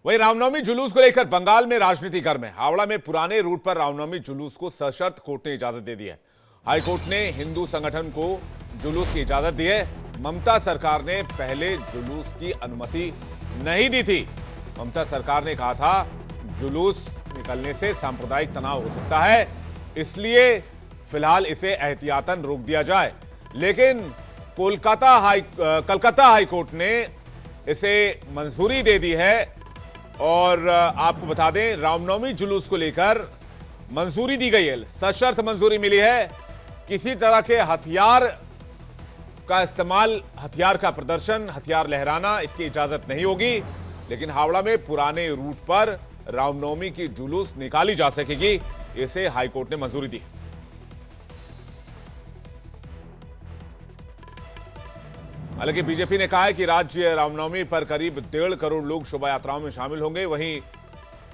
वहीं रामनवमी जुलूस को लेकर बंगाल में राजनीति गर्म है। हावड़ा में पुराने रूट पर रामनवमी जुलूस को सशर्त कोर्ट ने इजाजत दे दी है। हाईकोर्ट ने हिंदू संगठन को जुलूस की इजाजत दी है। ममता सरकार ने पहले जुलूस की अनुमति नहीं दी थी। ममता सरकार ने कहा था जुलूस निकलने से सांप्रदायिक तनाव हो सकता है, इसलिए फिलहाल इसे एहतियातन रोक दिया जाए। लेकिन कलकत्ता हाईकोर्ट ने इसे मंजूरी दे दी है। और आपको बता दें, रामनवमी जुलूस को लेकर मंजूरी दी गई है, सशर्त मंजूरी मिली है। किसी तरह के हथियार का इस्तेमाल, हथियार का प्रदर्शन, हथियार लहराना, इसकी इजाजत नहीं होगी। लेकिन हावड़ा में पुराने रूट पर रामनवमी की जुलूस निकाली जा सकेगी, इसे हाईकोर्ट ने मंजूरी दी। हालांकि बीजेपी ने कहा है कि राज्य रामनवमी पर करीब 1.5 करोड़ लोग शोभा यात्राओं में शामिल होंगे। वहीं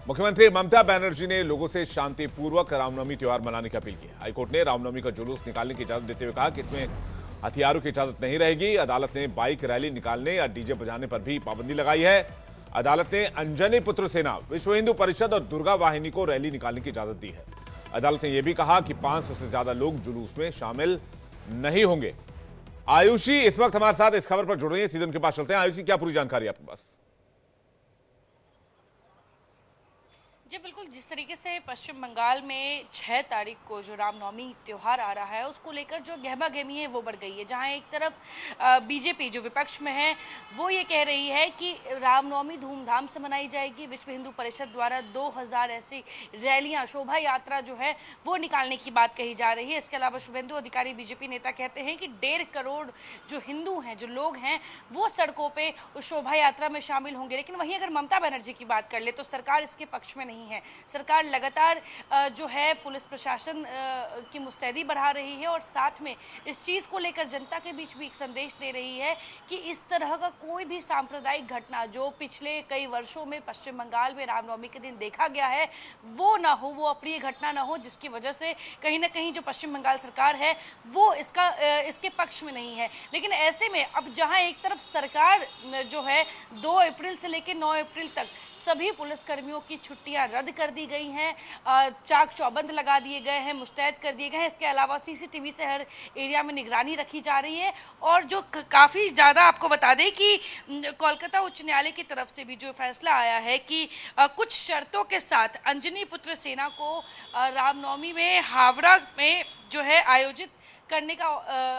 मुख्यमंत्री ममता बनर्जी ने लोगों से शांतिपूर्वक रामनवमी त्योहार मनाने की अपील की है। हाईकोर्ट ने रामनवमी का जुलूस निकालने की इजाजत देते हुए कहा कि इसमें हथियारों की इजाजत नहीं रहेगी। अदालत ने बाइक रैली निकालने या डीजे बजाने पर भी पाबंदी लगाई है। अदालत ने अंजनी पुत्र सेना, विश्व हिंदू परिषद और दुर्गा वाहिनी को रैली निकालने की इजाजत दी है। अदालत ने यह भी कहा कि 500 से ज्यादा लोग जुलूस में शामिल नहीं होंगे। आयुषी इस वक्त हमारे साथ इस खबर पर जुड़ रही है, सीधे उनके पास चलते हैं। आयुषी, क्या पूरी जानकारी आपके पास? जी बिल्कुल, जिस तरीके से पश्चिम बंगाल में 6 तारीख को जो रामनवमी त्यौहार आ रहा है, उसको लेकर जो गहमा गहमी है वो बढ़ गई है। जहां एक तरफ बीजेपी जो विपक्ष में है वो ये कह रही है कि रामनवमी धूमधाम से मनाई जाएगी। विश्व हिंदू परिषद द्वारा 2000 ऐसी रैलियां, शोभा यात्रा जो है वो निकालने की बात कही जा रही है। इसके अलावा शुभेंदु अधिकारी बीजेपी नेता कहते हैं कि 1.5 करोड़ जो हिंदू हैं, जो लोग हैं, वो सड़कों पर उस शोभा यात्रा में शामिल होंगे। लेकिन वहीं अगर ममता बनर्जी की बात कर ले तो सरकार इसके पक्ष में नहीं है। सरकार लगातार जो है पुलिस प्रशासन की मुस्तैदी बढ़ा रही है और साथ में इस चीज को लेकर जनता के बीच भी एक संदेश दे रही है कि इस तरह का कोई भी सांप्रदायिक घटना जो पिछले कई वर्षों में पश्चिम बंगाल में रामनवमी के दिन देखा गया है वो ना हो, वो अप्रिय घटना ना हो, जिसकी वजह से कहीं ना कहीं जो पश्चिम बंगाल सरकार है वो इसके पक्ष में नहीं है। लेकिन ऐसे में अब जहां एक तरफ सरकार जो है 2 अप्रैल से लेकर 9 अप्रैल तक सभी पुलिसकर्मियों की छुट्टियां रद्द कर दी गई हैं, चाक चौबंद लगा दिए गए हैं, मुस्तैद कर दिए गए हैं। इसके अलावा सीसीटीवी से हर एरिया में निगरानी रखी जा रही है। और जो काफ़ी ज़्यादा आपको बता दें कि कोलकाता उच्च न्यायालय की तरफ से भी जो फैसला आया है कि कुछ शर्तों के साथ अंजनी पुत्र सेना को रामनवमी में हावड़ा में जो है आयोजित करने का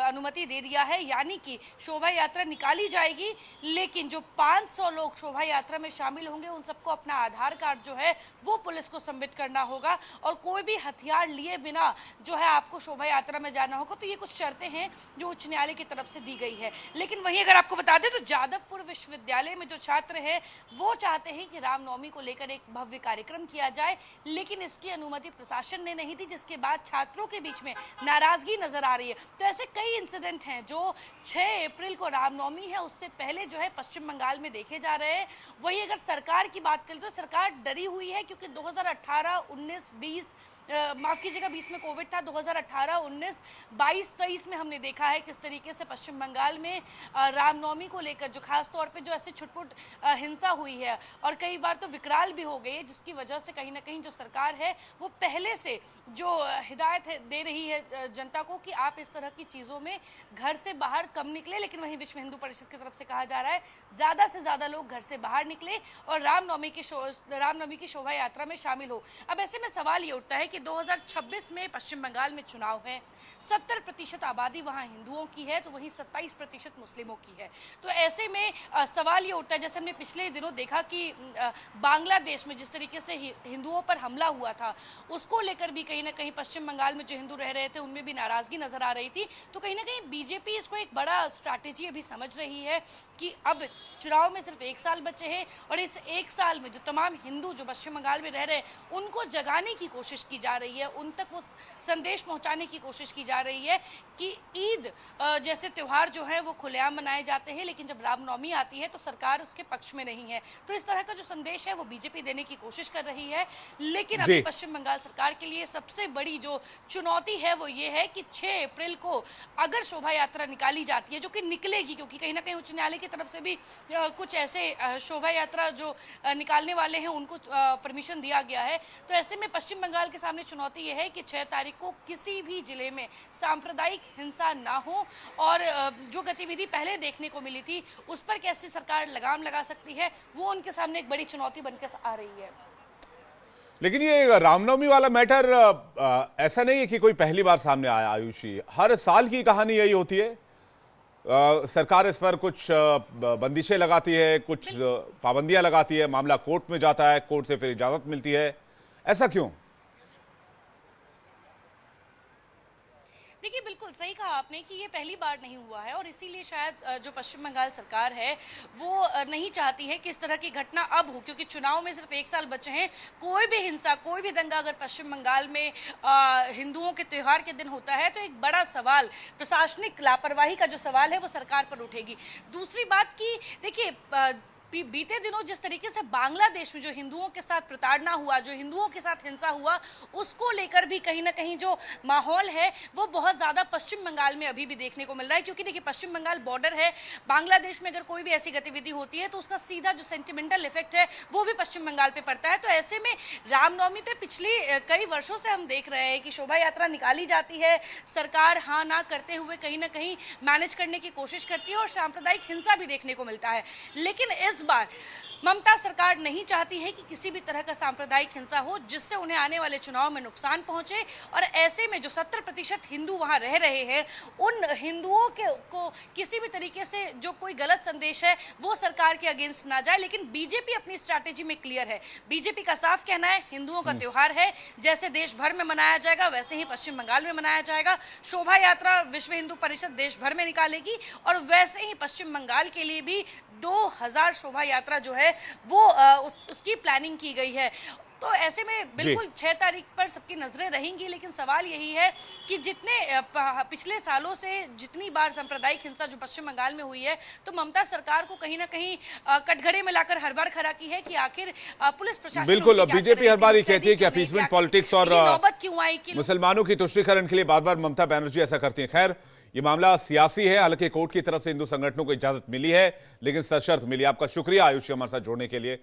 अनुमति दे दिया है। यानी कि शोभा यात्रा निकाली जाएगी, लेकिन जो 500 लोग शोभा यात्रा में शामिल होंगे उन सबको अपना आधार कार्ड जो है वो पुलिस को सबमिट करना होगा और कोई भी हथियार लिए बिना जो है आपको शोभा यात्रा में जाना होगा। तो ये कुछ शर्तें हैं जो उच्च न्यायालय की तरफ से दी गई है। लेकिन वहीं अगर आपको बता दें तो जादवपुर विश्वविद्यालय में जो छात्र हैं वो चाहते हैं कि रामनवमी को लेकर एक भव्य कार्यक्रम किया जाए, लेकिन इसकी अनुमति प्रशासन ने नहीं दी, जिसके बाद छात्रों के बीच में नाराजगी नजर आ रही है। तो ऐसे कई इंसिडेंट हैं जो 6 अप्रैल को रामनवमी है उससे पहले जो है पश्चिम बंगाल में देखे जा रहे हैं। वहीं अगर सरकार की बात करें तो सरकार डरी हुई है, क्योंकि 2018, 19, 20 माफ कीजिएगा 20 में कोविड था, 2018, 19, 22, 23 में हमने देखा है किस तरीके से पश्चिम बंगाल में रामनवमी को लेकर जो खास तौर पे जो ऐसे छुटपुट हिंसा हुई है और कई बार तो विकराल भी हो गई है, जिसकी वजह से कहीं ना कहीं जो सरकार है वो पहले से जो हिदायत दे रही है जनता को कि आप इस तरह की चीज़ों में घर से बाहर कम निकले। लेकिन वहीं विश्व हिंदू परिषद की तरफ से कहा जा रहा है ज़्यादा से ज़्यादा लोग घर से बाहर निकले और रामनवमी की शोभा यात्रा में शामिल हो। अब ऐसे में सवाल ये उठता है कि 2026 में पश्चिम बंगाल में चुनाव है, 70% आबादी वहां हिंदुओं की है तो वहीं 27% मुस्लिमों की है। तो ऐसे में सवाल ये उठता है, जैसे हमने पिछले दिनों देखा कि बांग्लादेश में जिस तरीके से हिंदुओं पर हमला हुआ था उसको लेकर भी कहीं ना कहीं पश्चिम बंगाल में जो हिंदू रह रहे थे उनमें भी नाराजगी नजर आ रही थी। तो कहीं ना कहीं बीजेपी इसको एक बड़ा स्ट्रैटेजी अभी समझ रही है कि अब चुनाव में सिर्फ 1 साल बचे हैं और इस 1 साल में जो तमाम हिंदू जो पश्चिम बंगाल में रह रहे हैं उनको जगाने की कोशिश की जा रही है, उन तक वो संदेश पहुंचाने की कोशिश की जा रही है कि ईद जैसे त्यौहार जो है वो खुलेआम मनाए जाते हैं, लेकिन जब रामनवमी आती है तो सरकार उसके पक्ष में नहीं है। तो इस तरह का जो संदेश है वो बीजेपी देने की कोशिश कर रही है, लेकिन अभी पश्चिम बंगाल सरकार के लिए सबसे बड़ी जो चुनौती है वो ये है कि 6 अप्रैल को अगर शोभा यात्रा निकाली जाती है, जो कि निकलेगी क्योंकि कहीं ना कहीं उच्च न्यायालय की तरफ से भी कुछ ऐसे शोभा यात्रा जो निकालने वाले हैं उनको परमिशन दिया गया है, तो ऐसे में पश्चिम बंगाल के सामने चुनौती ये है कि 6 तारीख को किसी भी जिले में सांप्रदायिक हिंसा ना हो और जो गतिविधि पहले देखने को मिली थी उस पर कैसे सरकार लगाम लगा सकती है, वो उनके सामने एक बड़ी चुनौती बनकर आ रही है। लेकिन ये रामनवमी वाला मैटर ऐसा नहीं है कि कोई पहली बार सामने आया आयुषी, हर साल की कहानी यही होती है। सरकार इस पर कुछ बंदिशें लगाती है, कुछ पाबंदियां लगाती है, मामला कोर्ट में जाता है, कोर्ट से फिर इजाजत मिलती है, ऐसा क्यों? देखिए बिल्कुल सही कहा आपने कि ये पहली बार नहीं हुआ है और इसीलिए शायद जो पश्चिम बंगाल सरकार है वो नहीं चाहती है कि इस तरह की घटना अब हो, क्योंकि चुनाव में सिर्फ 1 साल बचे हैं। कोई भी हिंसा, कोई भी दंगा अगर पश्चिम बंगाल में हिंदुओं के त्यौहार के दिन होता है तो एक बड़ा सवाल, प्रशासनिक लापरवाही का जो सवाल है वो सरकार पर उठेगी। दूसरी बात कि देखिए बीते दिनों जिस तरीके से बांग्लादेश में जो हिंदुओं के साथ प्रताड़ना हुआ, जो हिंदुओं के साथ हिंसा हुआ, उसको लेकर भी कहीं ना कहीं जो माहौल है वो बहुत ज़्यादा पश्चिम बंगाल में अभी भी देखने को मिल रहा है, क्योंकि देखिए पश्चिम बंगाल बॉर्डर है, बांग्लादेश में अगर कोई भी ऐसी गतिविधि होती है तो उसका सीधा जो सेंटिमेंटल इफेक्ट है वो भी पश्चिम बंगाल पे पड़ता है। तो ऐसे में रामनवमी पे पिछली कई वर्षों से हम देख रहे हैं कि शोभा यात्रा निकाली जाती है, सरकार हाँ ना करते हुए कहीं ना कहीं मैनेज करने की कोशिश करती है और सांप्रदायिक हिंसा भी देखने को मिलता है। लेकिन इस बार ममता सरकार नहीं चाहती है कि किसी भी तरह का सांप्रदायिक हिंसा हो जिससे उन्हें आने वाले चुनाव में नुकसान पहुंचे, और ऐसे में जो 70% हिंदू वहां रह रहे हैं उन हिंदुओं को किसी भी तरीके से जो कोई गलत संदेश है वो सरकार के अगेंस्ट ना जाए। लेकिन बीजेपी अपनी स्ट्रैटेजी में क्लियर है, बीजेपी का साफ कहना है हिंदुओं का त्यौहार है, जैसे देश भर में मनाया जाएगा वैसे ही पश्चिम बंगाल में मनाया जाएगा। शोभा यात्रा विश्व हिंदू परिषद देश भर में निकालेगी और वैसे ही पश्चिम बंगाल के लिए भी 2000 शोभा यात्रा जो है वो उसकी प्लानिंग की गई है। तो ऐसे में बिल्कुल 6 तारीख पर सबकी नजरें रहेंगी, लेकिन सवाल यही है कि जितने पिछले सालों से जितनी बार सांप्रदायिक हिंसा जो पश्चिम बंगाल में हुई है तो ममता सरकार को कहीं ना कहीं कटघरे में लाकर हर बार खड़ा की है कि आखिर पुलिस प्रशासन बिल्कुल बीजेपी हर बार ये कहती है कि अपीसमेंट पॉलिटिक्स और नौबत क्यों आई कि मुसलमानों की तुष्टीकरण के लिए बार बार ममता बनर्जी ऐसा करती है। खैर ये मामला सियासी है, हालांकि कोर्ट की तरफ से हिंदू संगठनों को इजाजत मिली है, लेकिन सशर्त मिली। आपका शुक्रिया आयुषी हमारे साथ जोड़ने के लिए।